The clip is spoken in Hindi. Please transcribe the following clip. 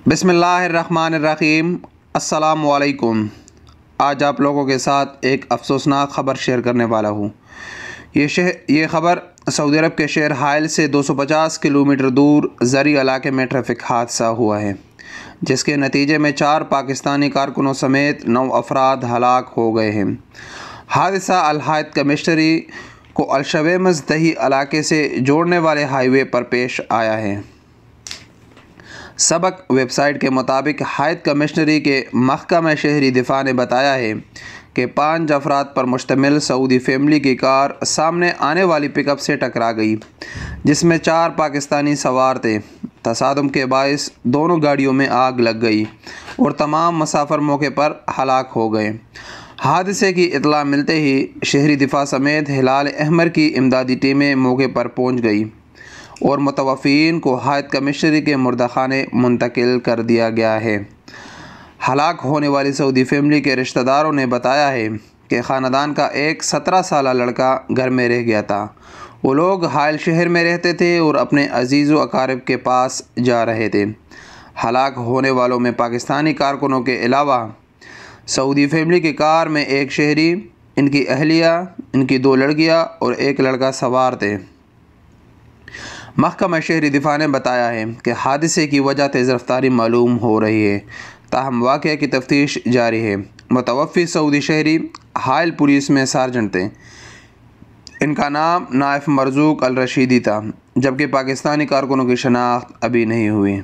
बिस्मिल्लाहिर्रहमानिर्रहीम। अस्सलामुअलैकुम। आज आप लोगों के साथ एक अफसोसनाक ख़बर शेयर करने वाला हूँ। ये ख़बर सऊदी अरब के शहर हाइल से 250 किलोमीटर दूर ज़री इलाके में ट्रैफिक हादसा हुआ है, जिसके नतीजे में 4 पाकिस्तानी कारकुनों समेत 9 अफराद हलाक हो गए हैं। हादसा अल-हायत कमिश्नरी को अल-शवेमज़ दही इलाके से जोड़ने वाले हाईवे पर पेश आया है। सबक वेबसाइट के मुताबिक हायत कमिश्नरी के महकमा शहरी दिफा ने बताया है कि 5 अफराद पर मुश्तमिल सऊदी फैमिली की कार सामने आने वाली पिकअप से टकरा गई, जिसमें 4 पाकिस्तानी सवार थे। तसादुम के बायस दोनों गाड़ियों में आग लग गई और तमाम मुसाफिर मौके पर हलाक हो गए। हादसे की इतला मिलते ही शहरी दिफा समेत हिलाल अहमर की इमदादी टीमें मौके पर पहुँच गई और मुतवफ़ीन को हायत कमिश्नरी के मुर्दाखाने मुंतकिल कर दिया गया है। हलाक होने वाली सऊदी फैमिली के रिश्तेदारों ने बताया है कि ख़ानदान का एक 17 साला लड़का घर में रह गया था। वो लोग हाइल शहर में रहते थे और अपने अजीज़ व अकारिब के पास जा रहे थे। हलाक होने वालों में पाकिस्तानी कारकुनों के अलावा सऊदी फैमिली की कार में एक शहरी, इनकी अहलिया, इनकी 2 लड़कियाँ और एक लड़का सवार थे। महकमा शहरी दिफा ने बताया है कि हादसे की वजह तेज़ रफ्तारी मालूम हो रही है, ताहम वाक़या की तफ्तीश जारी है। मुतवफ़्फ़ी सऊदी शहरी हाइल पुलिस में सार्जेंट थे। इनका नाम नाइफ मरज़ूक अल रशीदी था, जबकि पाकिस्तानी कारकुनों की शनाख्त अभी नहीं हुई।